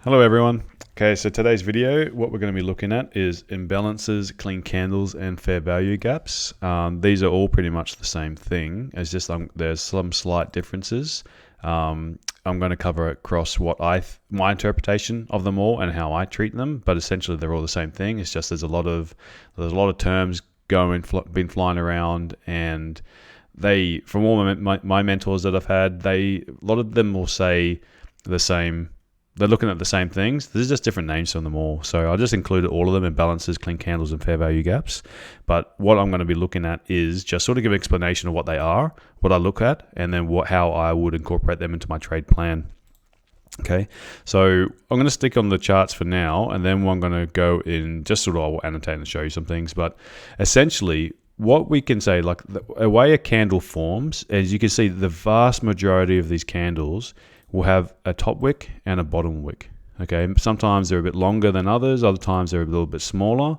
Hello everyone. Okay, so today's video, what we're going to be looking at is imbalances, clean candles, and fair value gaps. These are all pretty much the same thing. It's just there's some slight differences. I'm going to cover across what my interpretation of them all and how I treat them, but essentially they're all the same thing. It's just there's a lot of terms been flying around, and they, from all my mentors that I've had, a lot of them will say the same. They're looking at the same things. There's just different names on them all. So I just included all of them: imbalances, clean candles, and fair value gaps. But what I'm going to be looking at is just sort of give an explanation of what they are, what I look at, and then how I would incorporate them into my trade plan. Okay, so I'm going to stick on the charts for now, and then I'm going to go in just sort of, I'll annotate and show you some things. But essentially, what we can say, like the way a candle forms, as you can see, the vast majority of these candles will have a top wick and a bottom wick. Okay, sometimes they're a bit longer than others, other times they're a little bit smaller,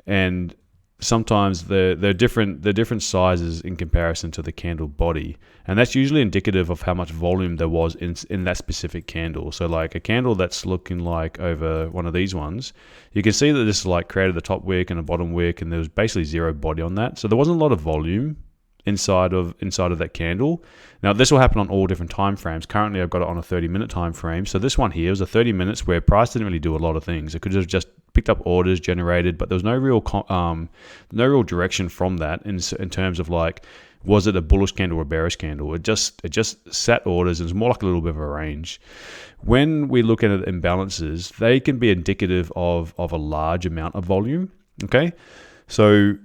and sometimes they're different sizes in comparison to the candle body, and that's usually indicative of how much volume there was in that specific candle. So like a candle that's looking like over one of these ones, you can see that this like created a top wick and a bottom wick, and there was basically zero body on that, so there wasn't a lot of volume inside of that candle. Now this will happen on all different time frames. Currently I've got it on a 30-minute time frame. So this one here was a 30 minutes where price didn't really do a lot of things. It could have just picked up orders, generated, but there was no real direction from that in terms of like, was it a bullish candle or a bearish candle? It just sat orders. It was more like a little bit of a range. When we look at imbalances, they can be indicative of a large amount of volume. Okay, so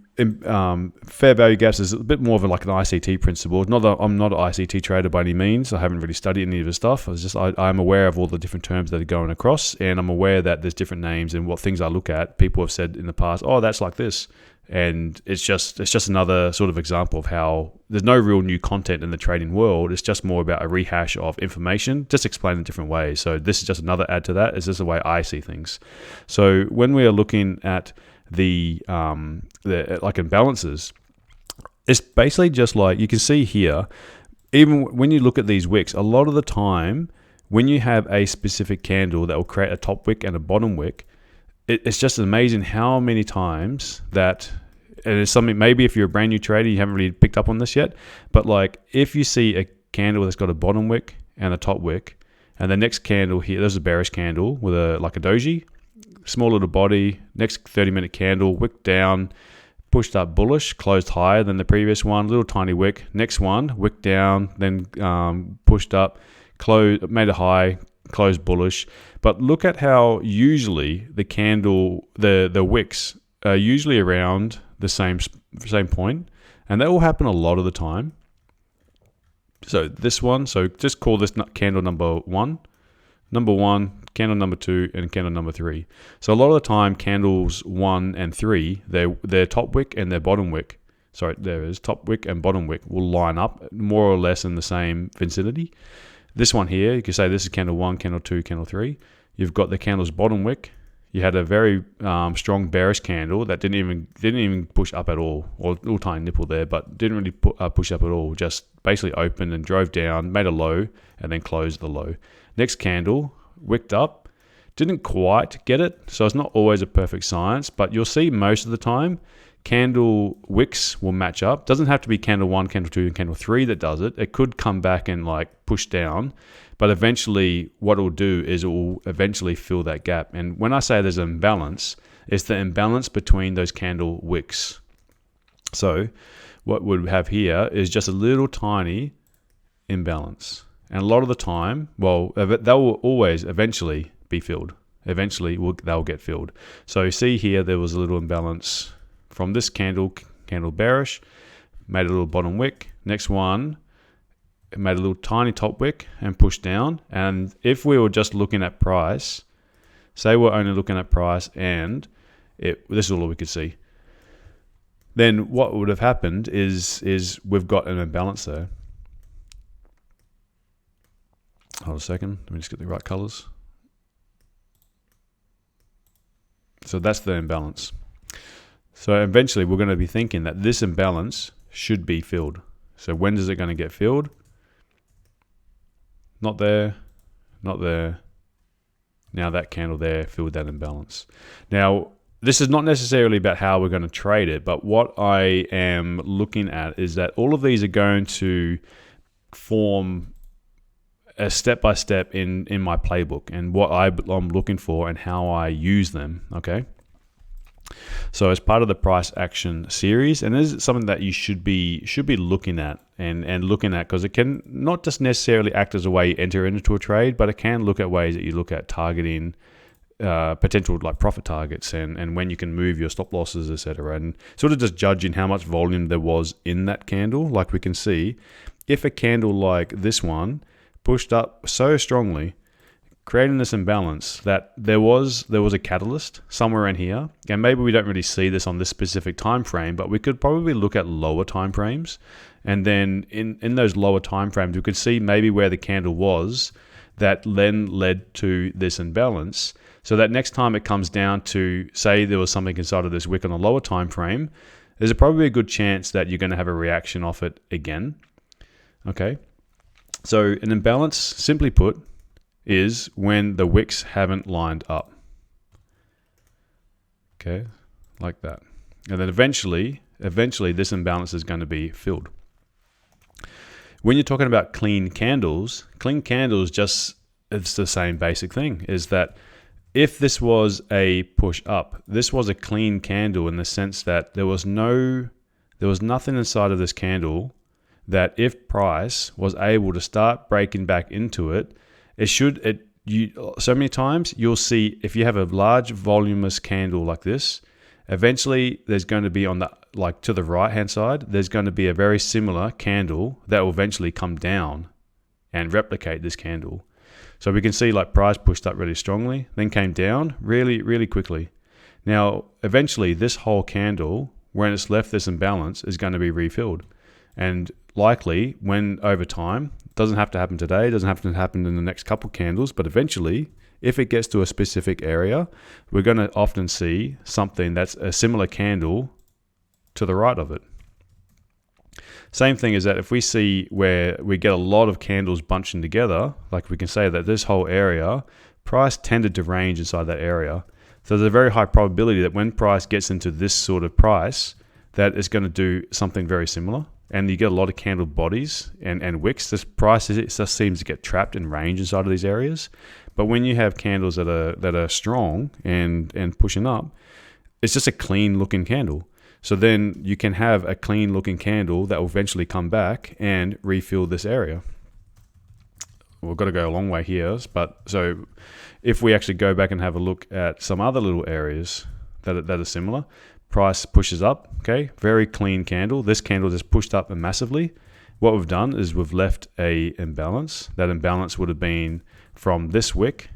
fair value gaps is a bit more of like an ICT principle. I'm not an ICT trader by any means. I haven't really studied any of the stuff. I'm aware of all the different terms that are going across, and I'm aware that there's different names and what things I look at. People have said in the past, "Oh, that's like this," and it's just another sort of example of how there's no real new content in the trading world. It's just more about a rehash of information, just explained in different ways. So this is just another add to that. It's just the way I see things. So when we are looking at the like imbalances, it's basically just like you can see here. Even when you look at these wicks, a lot of the time when you have a specific candle that will create a top wick and a bottom wick, it's just amazing how many times that, and it's something, maybe if you're a brand new trader you haven't really picked up on this yet, but like if you see a candle that's got a bottom wick and a top wick, and the next candle here, there's a bearish candle with a doji, small little body, next 30-minute candle, wick down, pushed up bullish, closed higher than the previous one, little tiny wick, next one, wick down, then pushed up, made a high, closed bullish. But look at how usually the candle, the wicks are usually around the same point, and that will happen a lot of the time. So this one, so just call this candle number one, candle number 2, and candle number 3. So a lot of the time, candles 1 and 3, their top wick and their bottom wick, top wick and bottom wick will line up more or less in the same vicinity. This one here, you can say this is candle 1, candle 2, candle 3. You've got the candle's bottom wick. You had a very strong bearish candle that didn't even push up at all, or a little tiny nipple there, but didn't really push up at all. Just basically opened and drove down, made a low, and then closed the low. Next candle, wicked up, didn't quite get it, so it's not always a perfect science, but you'll see most of the time candle wicks will match up. Doesn't have to be candle 1, candle 2, and candle 3 that does it. It could come back and like push down, but eventually what it'll do is it will eventually fill that gap. And when I say there's an imbalance, it's the imbalance between those candle wicks. So what we have here is just a little tiny imbalance. And a lot of the time, well, they will always eventually be filled. Eventually, they'll get filled. So you see here, there was a little imbalance from this candle bearish, made a little bottom wick. Next one, it made a little tiny top wick and pushed down. And if we were just looking at price, say we're only looking at price and this is all we could see, then what would have happened is we've got an imbalance there. Hold a second, let me just get the right colors. So that's the imbalance. So eventually we're going to be thinking that this imbalance should be filled. So when is it going to get filled? Not there, not there, Now that candle there filled that imbalance. Now, this is not necessarily about how we're going to trade it, but what I am looking at is that all of these are going to form a step-by-step in my playbook and what I'm looking for and how I use them, okay? So as part of the price action series, and this is something that you should be looking at and looking at, because it can not just necessarily act as a way you enter into a trade, but it can look at ways that you look at targeting potential like profit targets and when you can move your stop losses, etc., and sort of just judging how much volume there was in that candle. Like we can see, if a candle like this one pushed up so strongly, creating this imbalance, that there was a catalyst somewhere in here, and maybe we don't really see this on this specific time frame, but we could probably look at lower time frames, and then in those lower time frames we could see maybe where the candle was that then led to this imbalance, so that next time it comes down to, say there was something inside of this wick on a lower time frame, there's probably a good chance that you're going to have a reaction off it again. Okay, so an imbalance, simply put, is when the wicks haven't lined up. Okay, like that. And then eventually this imbalance is going to be filled. When you're talking about clean candles just, it's the same basic thing, is that if this was a push up, this was a clean candle in the sense that there was nothing inside of this candle that if price was able to start breaking back into it, so many times you'll see, if you have a large voluminous candle like this, eventually there's going to be on the, like to the right hand side, there's going to be a very similar candle that will eventually come down and replicate this candle. So we can see like price pushed up really strongly, then came down really, really quickly. Now, eventually this whole candle, when it's left this imbalance, is going to be refilled. And likely, when over time, doesn't have to happen today, doesn't have to happen in the next couple candles, but eventually, if it gets to a specific area, we're going to often see something that's a similar candle to the right of it. Same thing is that if we see where we get a lot of candles bunching together, like we can say that this whole area, price tended to range inside that area. So there's a very high probability that when price gets into this sort of price, that it's going to do something very similar. And you get a lot of candle bodies and wicks. This price it just seems to get trapped in range inside of these areas. But when you have candles that are strong and pushing up, it's just a clean looking candle. So then you can have a clean looking candle that will eventually come back and refill this area. We've got to go a long way here, but so if we actually go back and have a look at some other little areas that are similar, price pushes up, okay, very clean candle. This candle just pushed up massively. What we've done is we've left a imbalance. That imbalance would have been from this wick,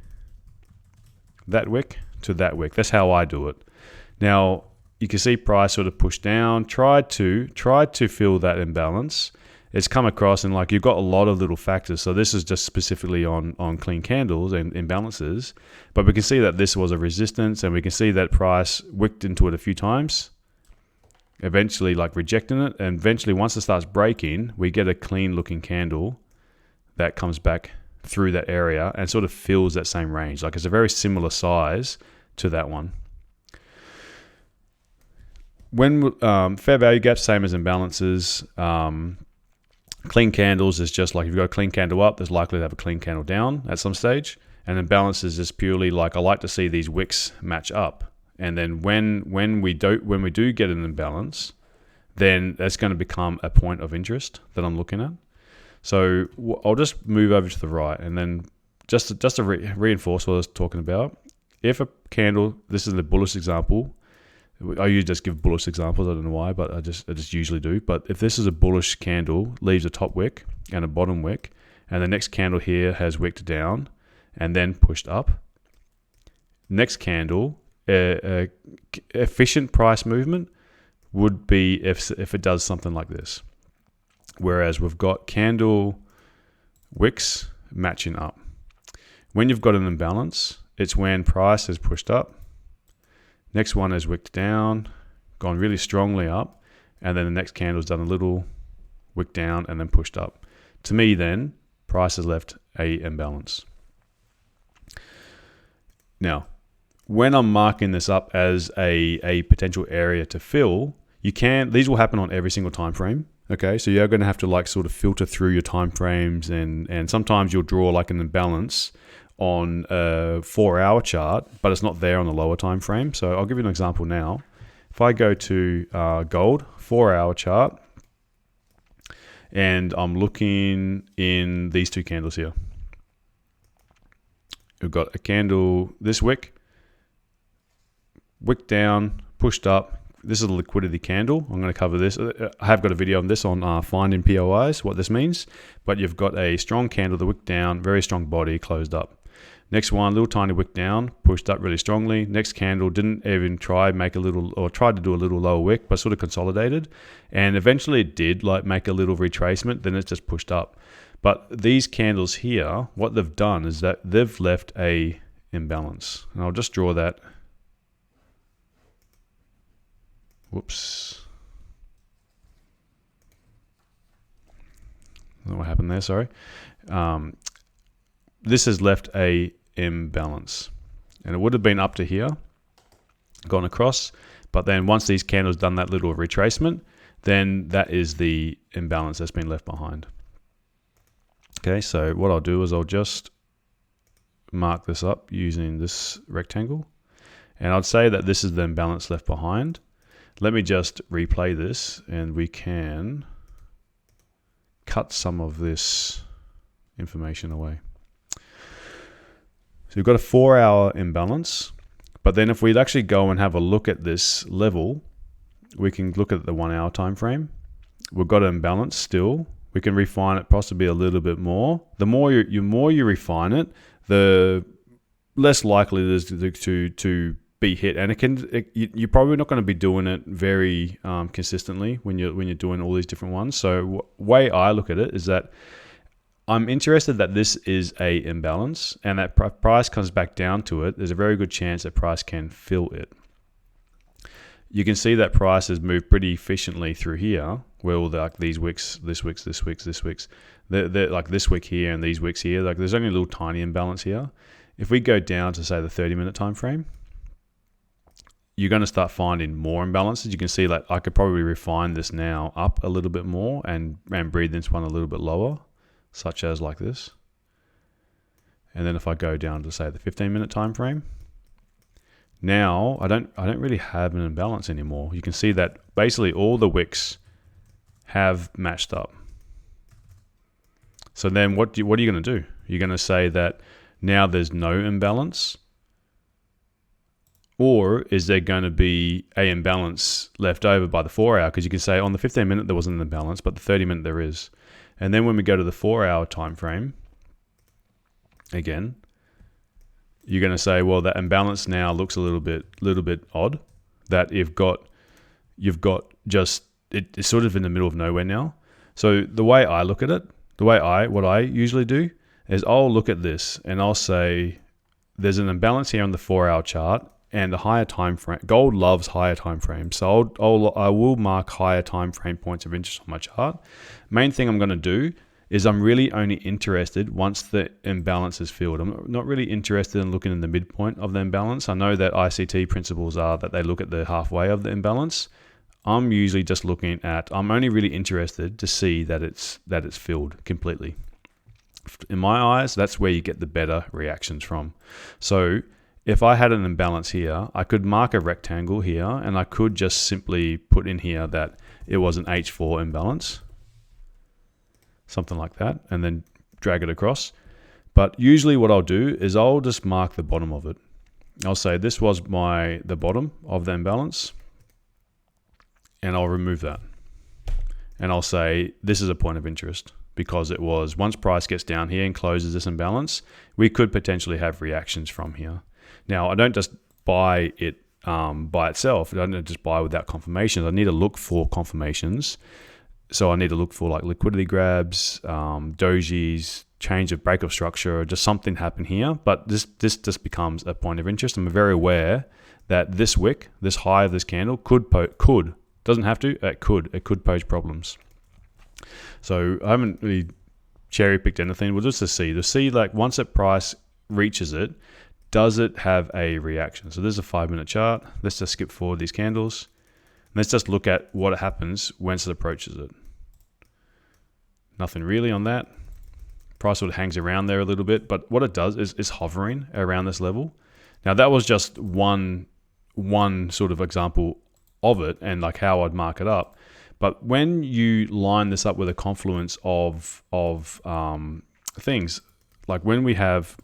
that wick to that wick. That's how I do it. Now you can see price sort of pushed down, tried to fill that imbalance. It's come across and like you've got a lot of little factors. So this is just specifically on clean candles and imbalances. But we can see that this was a resistance, and we can see that price wicked into it a few times, eventually like rejecting it. And eventually once it starts breaking, we get a clean looking candle that comes back through that area and sort of fills that same range. Like it's a very similar size to that one. When fair value gaps, same as imbalances. Clean candles is just like if you've got a clean candle up, there's likely to have a clean candle down at some stage. And imbalances is purely like I like to see these wicks match up. And then when we do get an imbalance, then that's going to become a point of interest that I'm looking at. So I'll just move over to the right, and then just to reinforce what I was talking about. If a candle, this is the bullish example. I usually just give bullish examples. I don't know why, but I just usually do. But if this is a bullish candle, leaves a top wick and a bottom wick, and the next candle here has wicked down and then pushed up. Next candle, efficient price movement would be if it does something like this. Whereas we've got candle wicks matching up. When you've got an imbalance, it's when price has pushed up. Next one has wicked down, gone really strongly up, and then the next candle's done a little wick down and then pushed up. To me then, price has left a imbalance. Now, when I'm marking this up as a potential area to fill, these will happen on every single time frame. Okay, so you're going to have to like sort of filter through your time frames, and sometimes you'll draw like an imbalance on a 4-hour chart, but it's not there on the lower time frame. So I'll give you an example now. If I go to gold 4-hour chart, and I'm looking in these two candles here. We've got a candle, this wick down, pushed up. This is a liquidity candle. I'm going to cover this. I have got a video on this on finding POIs, what this means. But you've got a strong candle, the wick down, very strong body, closed up. Next one, little tiny wick down, pushed up really strongly. Next candle, didn't even tried to do a little lower wick, but sort of consolidated. And eventually it did like make a little retracement, then it's just pushed up. But these candles here, what they've done is that they've left a imbalance. And I'll just draw that. Whoops. I don't know what happened there, sorry. This has left a imbalance. And it would have been up to here, gone across. But then once these candles done that little retracement, then that is the imbalance that's been left behind. Okay, so what I'll do is I'll just mark this up using this rectangle. And I'd say that this is the imbalance left behind. Let me just replay this and we can cut some of this information away. So we've got a 4-hour imbalance, but then if we'd actually go and have a look at this level, we can look at the 1-hour time frame. We've got an imbalance still. We can refine it possibly a little bit more. The more you refine it, the less likely it is to be hit, and you're probably not going to be doing it very consistently when you're doing all these different ones. So way I look at it is that I'm interested that this is a imbalance, and that price comes back down to it. There's a very good chance that price can fill it. You can see that price has moved pretty efficiently through here, where all like these wicks, this wicks, they're like this wick here and these wicks here. Like there's only a little tiny imbalance here. If we go down to say the 30-minute time frame, you're going to start finding more imbalances. You can see that I could probably refine this now up a little bit more and breathe this one a little bit lower, such as like this. And then if I go down to say the 15-minute time frame, now I don't really have an imbalance anymore. You can see that basically all the wicks have matched up. So then what are you going to do? You're going to say that now there's no imbalance? Or is there going to be a imbalance left over by the 4-hour? Because you can say on the 15-minute there wasn't an imbalance, but the 30-minute there is. And then when we go to the 4-hour time frame, again, you're going to say, well, that imbalance now looks a little bit odd. That you've got just it's sort of in the middle of nowhere now. So the way I look at it, what I usually do is I'll look at this and I'll say there's an imbalance here on the 4-hour chart. And the higher time frame, gold loves higher time frames. So I will mark higher time frame points of interest on my chart. Main thing I'm going to do is I'm really only interested once the imbalance is filled. I'm not really interested in looking in the midpoint of the imbalance. I know that ICT principles are that they look at the halfway of the imbalance. I'm usually just looking at, I'm only really interested to see that it's filled completely. In my eyes, that's where you get the better reactions from. So if I had an imbalance here, I could mark a rectangle here and I could just simply put in here that it was an H4 imbalance, something like that, and then drag it across. But usually what I'll do is I'll just mark the bottom of it. I'll say this was the bottom of the imbalance, and I'll remove that. And I'll say this is a point of interest because it was, once price gets down here and closes this imbalance, we could potentially have reactions from here. Now, I don't just buy it by itself. I don't just buy without confirmations. I need to look for confirmations. So I need to look for like liquidity grabs, dojis, change of break of structure, or just something happen here. But this just becomes a point of interest. I'm very aware that this wick, this high of this candle could doesn't have to, it could pose problems. So I haven't really cherry picked anything. We'll just see like once a price reaches it, does it have a reaction? So this is a 5-minute chart. Let's just skip forward these candles. Let's just look at what happens once it approaches it. Nothing really on that. Price sort of hangs around there a little bit, but what it does is hovering around this level. Now that was just one sort of example of it and like how I'd mark it up. But when you line this up with a confluence of things, like when we have,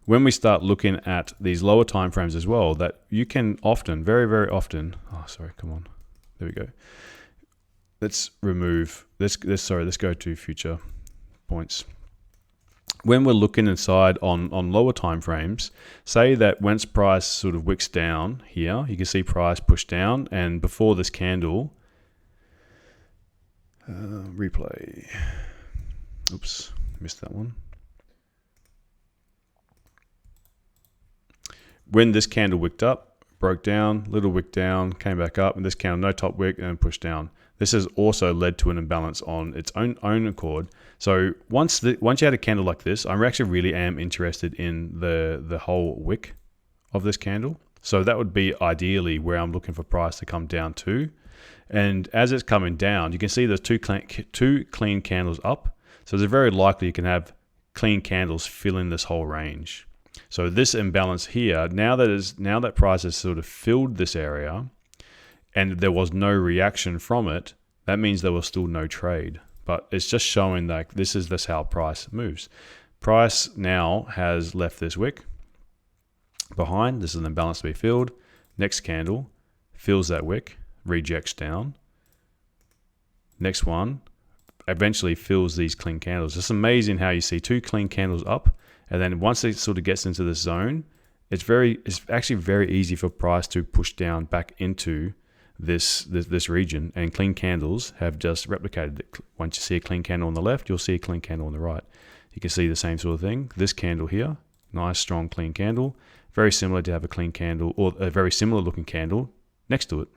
when we start looking at these lower time frames as well, that you can often, very, very often, there we go. Let's remove this. Let's go to future points. When we're looking inside on lower time frames, say that once price sort of wicks down here, you can see price push down, and before this candle, replay. Oops, missed that one. When this candle wicked up, broke down, little wick down, came back up, and this candle no top wick and pushed down. This has also led to an imbalance on its own accord. So once you had a candle like this, I actually really am interested in the whole wick of this candle. So that would be ideally where I'm looking for price to come down to. And as it's coming down, you can see there's two clean candles up. So it's very likely you can have clean candles filling this whole range. So this imbalance here, now that price has sort of filled this area, and there was no reaction from it, that means there was still no trade. But it's just showing that this is how price moves. Price now has left this wick behind. This is an imbalance to be filled. Next candle fills that wick, rejects down. Next one eventually fills these clean candles. It's amazing how you see two clean candles up, and then once it sort of gets into this zone, it's actually very easy for price to push down back into this region, and clean candles have just replicated it. Once you see a clean candle on the left, you'll see a clean candle on the right. You can see the same sort of thing. This candle here, nice strong clean candle, very similar to have a clean candle or a very similar looking candle next to it.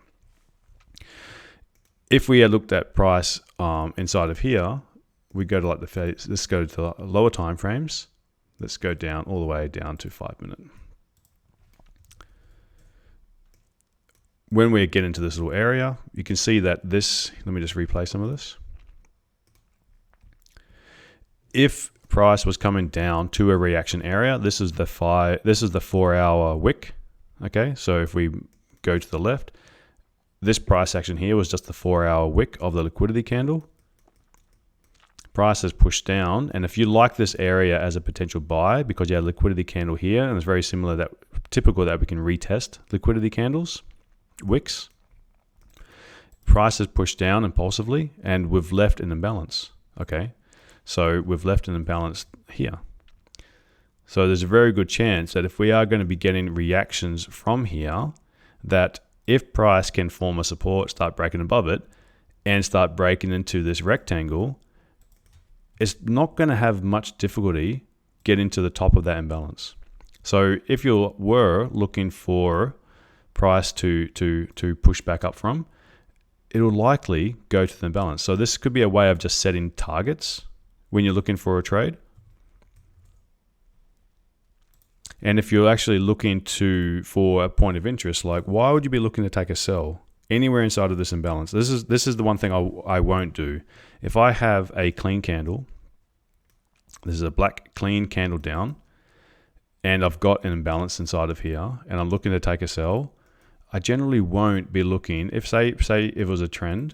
If we had looked at price inside of here, we go to like let's go to the lower time frames. Let's go down all the way down to 5 minute. When we get into this little area, you can see that let me just replay some of this. If price was coming down to a reaction area, this is the 4-hour wick. Okay, so if we go to the left, this price action here was just the 4-hour wick of the liquidity candle. Price has pushed down, and if you like this area as a potential buy because you have a liquidity candle here, and it's very similar typical that we can retest liquidity candles, wicks, price has pushed down impulsively, and we've left an imbalance. Okay, so we've left an imbalance here. So there's a very good chance that if we are going to be getting reactions from here, that if price can form a support, start breaking above it, and start breaking into this rectangle, it's not going to have much difficulty getting to the top of that imbalance. So if you were looking for price to push back up from, it'll likely go to the imbalance. So this could be a way of just setting targets when you're looking for a trade. And if you're actually looking for a point of interest, like why would you be looking to take a sell anywhere inside of this imbalance? This is the one thing I won't do. If I have a clean candle, this is a black clean candle down, and I've got an imbalance inside of here, and I'm looking to take a sell, I generally won't be looking, if it was a trend,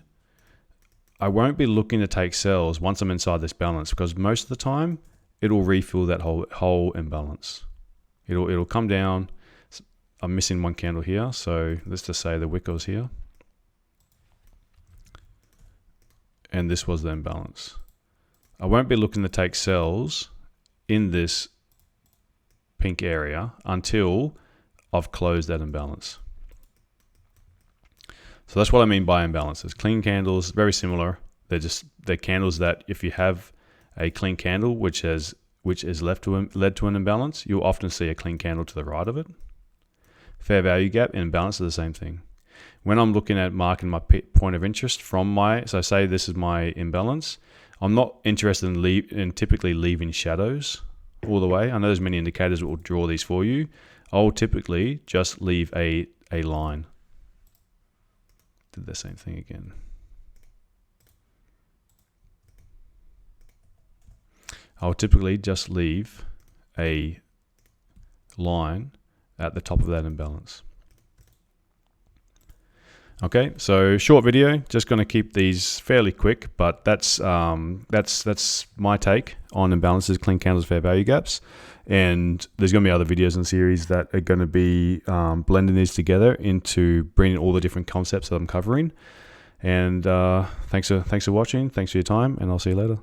I won't be looking to take sells once I'm inside this balance, because most of the time it'll refill that whole imbalance. It'll come down. I'm missing one candle here, so let's just say the wick was here, and this was the imbalance. I won't be looking to take sells in this pink area until I've closed that imbalance. So that's what I mean by imbalances. Clean candles, very similar. They're candles that if you have a clean candle which is led to an imbalance, you'll often see a clean candle to the right of it. Fair value gap and imbalance are the same thing. When I'm looking at marking my point of interest so say this is my imbalance, I'm not interested in typically leaving shadows all the way. I know there's many indicators that will draw these for you. I'll typically just leave a line. Did the same thing again. I'll typically just leave a line at the top of that imbalance. Okay, so short video, just going to keep these fairly quick, but that's my take on imbalances, clean candles, fair value gaps. And there's going to be other videos in the series that are going to be blending these together into bringing all the different concepts that I'm covering. And thanks for watching, thanks for your time, and I'll see you later.